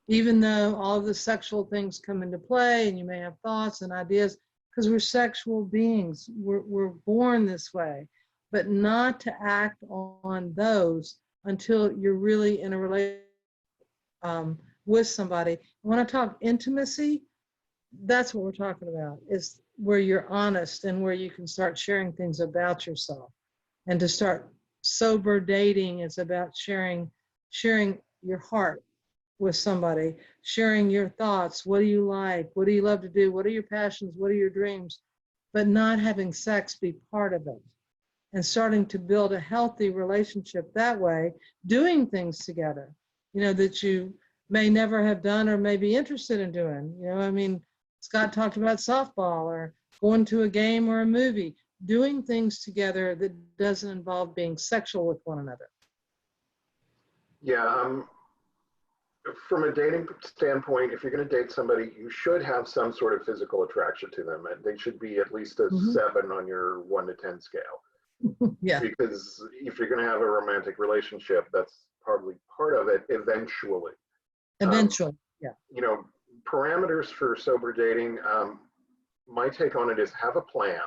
Even though all of the sexual things come into play and you may have thoughts and ideas, because we're sexual beings, we're born this way, but not to act on those until you're really in a relationship with somebody. When I talk intimacy, that's what we're talking about, is where you're honest and where you can start sharing things about yourself. And to start sober dating is about sharing your heart with somebody, sharing your thoughts. What do you like? What do you love to do? What are your passions? What are your dreams? But not having sex be part of it. And starting to build a healthy relationship that way, doing things together, that you may never have done or may be interested in doing. I mean, Scott talked about softball or going to a game or a movie, doing things together that doesn't involve being sexual with one another. Yeah, from a dating standpoint, if you're going to date somebody, you should have some sort of physical attraction to them. And they should be at least a 7 on your 1 to 10 scale. Yeah. Because if you're going to have a romantic relationship, that's probably part of it eventually. Yeah. Parameters for sober dating, my take on it is have a plan.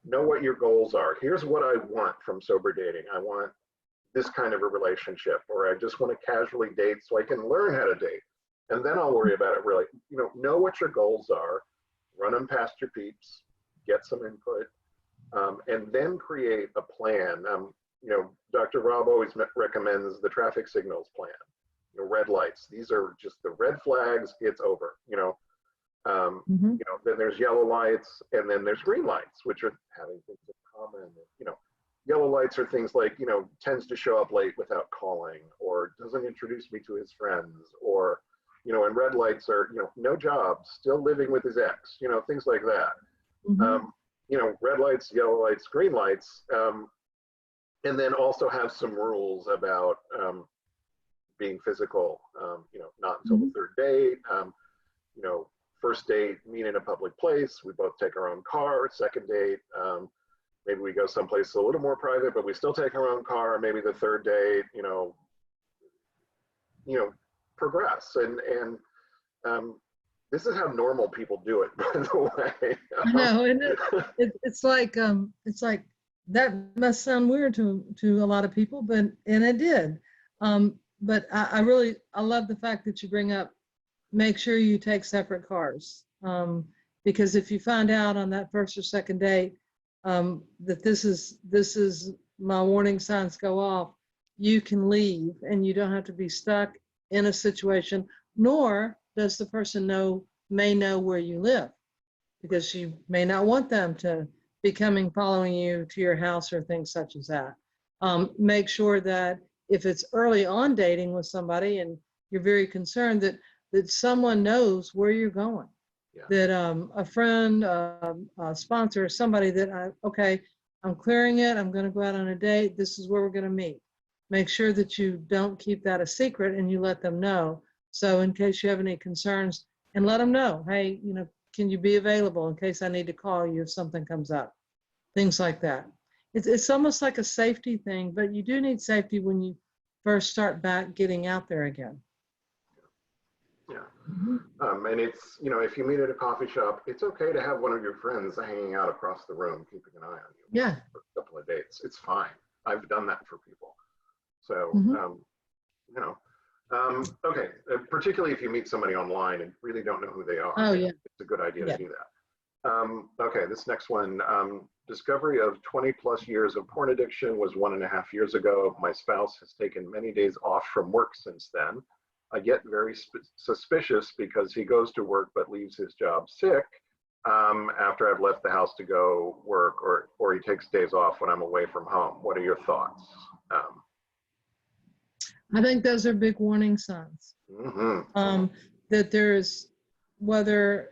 Know what your goals are. Here's what I want from sober dating. I want this kind of a relationship, or I just want to casually date so I can learn how to date. And then I'll worry about it really. Know what your goals are, run them past your peeps, get some input, and then create a plan. Dr. Rob always recommends the traffic signals plan. Red lights, these are just the red flags, it's over. Then there's yellow lights, and then there's green lights, which are having things in common. Yellow lights are things like, tends to show up late without calling, or doesn't introduce me to his friends, or, and red lights are, no job, still living with his ex, things like that. Red lights, yellow lights, green lights, and then also have some rules about being physical, not until the third date, first date, meet in a public place, we both take our own car. Second date, maybe we go someplace a little more private, but we still take our own car. Maybe the third date, progress. And this is how normal people do it, by the way. I know, and it's like that must sound weird to a lot of people, and it did. But I love the fact that you bring up, make sure you take separate cars, because if you find out on that first or second date that this is my warning signs go off, you can leave and you don't have to be stuck in a situation, nor does the person may know where you live, because you may not want them to be following you to your house or things such as that. Make sure that if it's early on dating with somebody and you're very concerned, that someone knows where you're going. Yeah. That a friend, a sponsor, somebody that I'm clearing it, I'm going to go out on a date, this is where we're going to meet. Make sure that you don't keep that a secret and you let them know. So in case you have any concerns, and let them know, hey, can you be available in case I need to call you if something comes up? Things like that. It's almost like a safety thing, but you do need safety when you first start back getting out there again. Yeah. And it's, if you meet at a coffee shop, it's okay to have one of your friends hanging out across the room, keeping an eye on you. Yeah. For a couple of dates. It's fine. I've done that for people. So, okay. Particularly if you meet somebody online and really don't know who they are. Oh, yeah. It's a good idea to do that. Okay. This next one, discovery of 20 plus years of porn addiction was 1.5 years ago. My spouse has taken many days off from work since then. I get very suspicious because he goes to work but leaves his job sick after I've left the house to go work, or he takes days off when I'm away from home. What are your thoughts? I think those are big warning signs. That there's, whether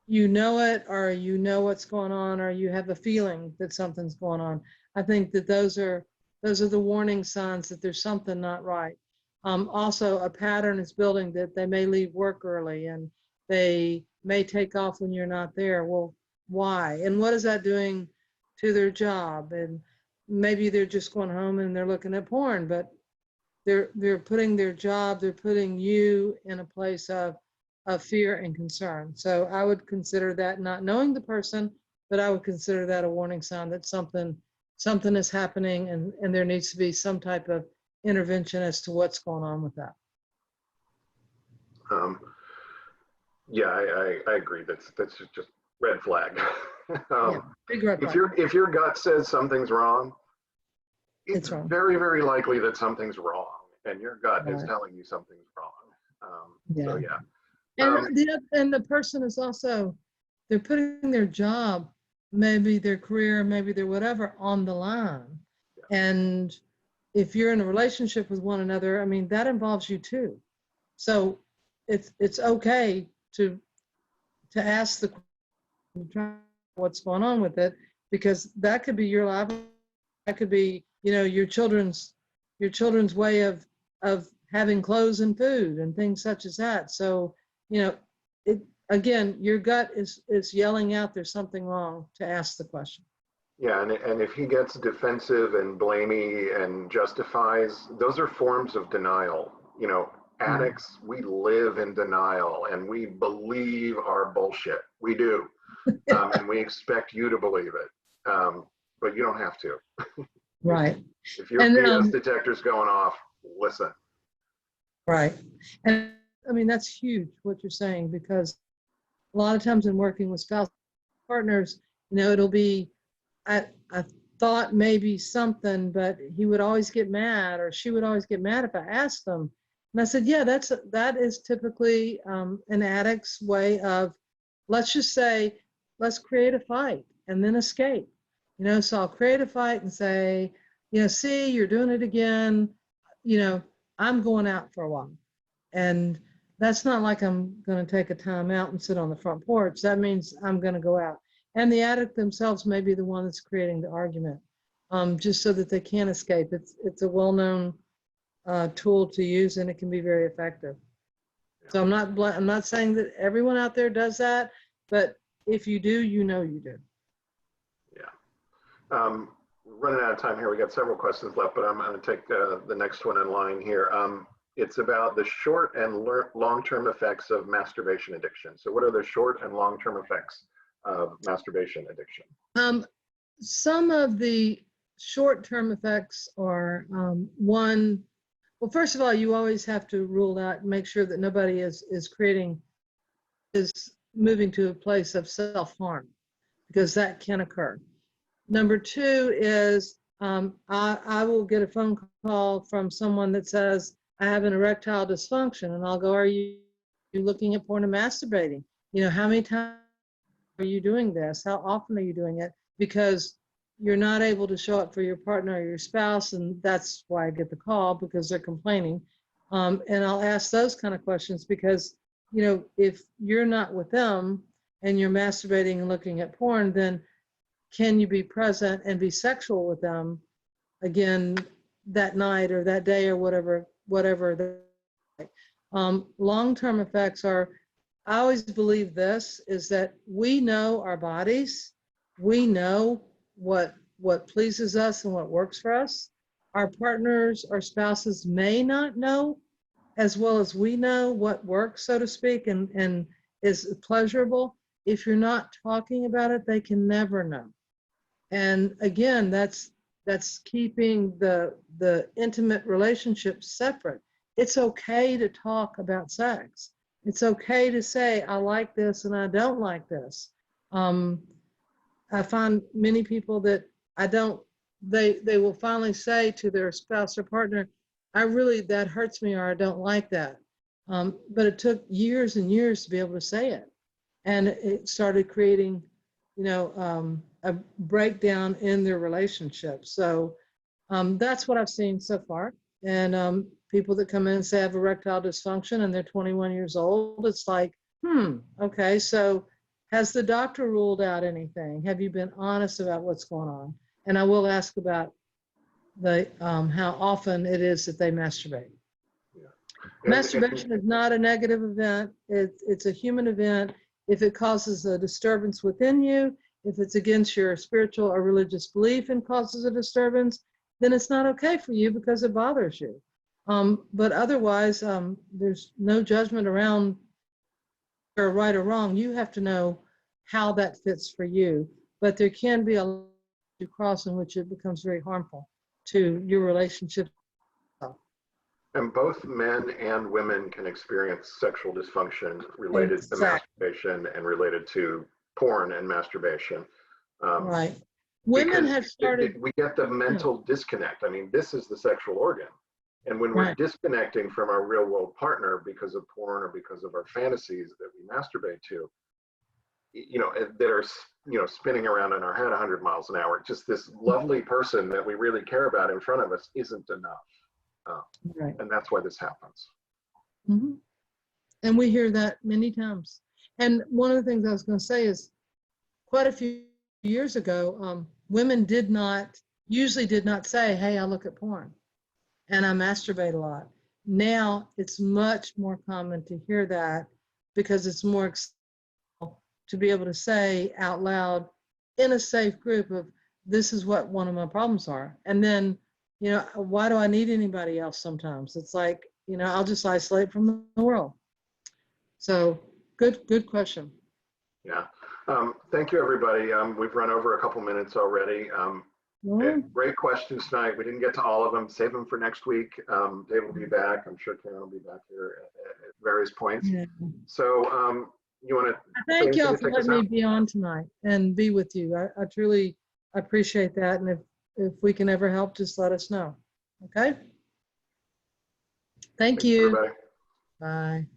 you know it or you know what's going on or you have a feeling that something's going on, I think that those are the warning signs that there's something not right. Also, a pattern is building that they may leave work early and they may take off when you're not there. Well, why? And what is that doing to their job? And maybe they're just going home and they're looking at porn, but they're putting their job, they're putting you in a place of fear and concern. So I would consider that, not knowing the person, but I would consider that a warning sign that something is happening and there needs to be some type of intervention as to what's going on with that. Yeah, I agree. That's just red flag. Big red flag. If your gut says something's wrong, it's wrong. very, very likely that something's wrong, and your gut is telling you something's wrong. So yeah. And the person is also, they're putting their job, maybe their career, maybe their whatever, on the line. Yeah. And if you're in a relationship with one another, I mean, that involves you too. So it's okay to ask the question, what's going on with it, because that could be your life. That could be, your children's way of having clothes and food and things such as that. So, again, your gut is yelling out there's something wrong, to ask the question. Yeah, and if he gets defensive and blamey and justifies, those are forms of denial. Addicts, we live in denial and we believe our bullshit. We do. And we expect you to believe it. But you don't have to. Right. If your And BS detector's going off, listen. right. And I mean, that's huge what you're saying, because a lot of times in working with spouse partners, it'll be, I thought maybe something, but he would always get mad or she would always get mad if I asked them. And I said, yeah, that is typically an addict's way of, let's just say, let's create a fight and then escape. So I'll create a fight and say, see, you're doing it again. I'm going out for a while. And that's not like I'm going to take a time out and sit on the front porch. That means I'm going to go out. And the addict themselves may be the one that's creating the argument, just so that they can't escape. It's a well-known tool to use, and it can be very effective. So I'm not saying that everyone out there does that, but if you do, you do. Yeah. We're running out of time here. We got several questions left, but I'm going to take the next one in line here. It's about the short and long-term effects of masturbation addiction. So what are the short and long-term effects of masturbation addiction? Some of the short-term effects are one, well, first of all, you always have to rule out, make sure that nobody is moving to a place of self-harm, because that can occur. Number two is I will get a phone call from someone that says, I have an erectile dysfunction, and I'll go, are you looking at porn and masturbating? How many times are you doing this? How often are you doing it? Because you're not able to show up for your partner or your spouse, and that's why I get the call, because they're complaining. And I'll ask those kind of questions because, if you're not with them and you're masturbating and looking at porn, then can you be present and be sexual with them again that night or that day or whatever. Long-term effects are, I always believe this, is that we know our bodies, we know what pleases us and what works for us. Our partners or spouses may not know as well as we know what works, so to speak, and is pleasurable. If you're not talking about it, they can never know. And again, that's keeping the intimate relationship separate. It's okay to talk about sex. It's okay to say, I like this and I don't like this. I find many people that they will finally say to their spouse or partner, that hurts me, or I don't like that. But it took years and years to be able to say it. And it started creating, a breakdown in their relationship. So that's what I've seen so far. And people that come in and say I have erectile dysfunction and they're 21 years old, it's like, okay, so has the doctor ruled out anything? Have you been honest about what's going on? And I will ask about how often it is that they masturbate. Yeah. Masturbation is not a negative event. It's a human event. If it causes a disturbance within you, if it's against your spiritual or religious belief and causes a disturbance, then it's not okay for you because it bothers you. But otherwise, there's no judgment around or right or wrong. You have to know how that fits for you. But there can be a cross in which it becomes very harmful to your relationship. And both men and women can experience sexual dysfunction related to masturbation and related to porn and masturbation. Right. Women have started. We get the mental disconnect. I mean, this is the sexual organ. And when we're disconnecting from our real world partner because of porn or because of our fantasies that we masturbate to, that are, spinning around in our head 100 miles an hour, just this lovely person that we really care about in front of us isn't enough. And that's why this happens. Mm-hmm. And we hear that many times. And one of the things I was going to say is, quite a few years ago, women usually did not say, hey, I look at porn and I masturbate a lot. Now it's much more common to hear that because it's more acceptable to be able to say out loud in a safe group of, this is what one of my problems are. And then, why do I need anybody else sometimes? It's like, I'll just isolate from the world. So good question. Yeah. Thank you, everybody. We've run over a couple minutes already. Well, Great questions tonight. We didn't get to all of them. Save them for next week. Dave will be back. I'm sure Karen will be back here at various points. yeah. So you want to Thank y'all for letting me be on tonight and be with you. I truly appreciate that. And if we can ever help, just let us know. Okay? Thank Thanks, you. everybody. Bye.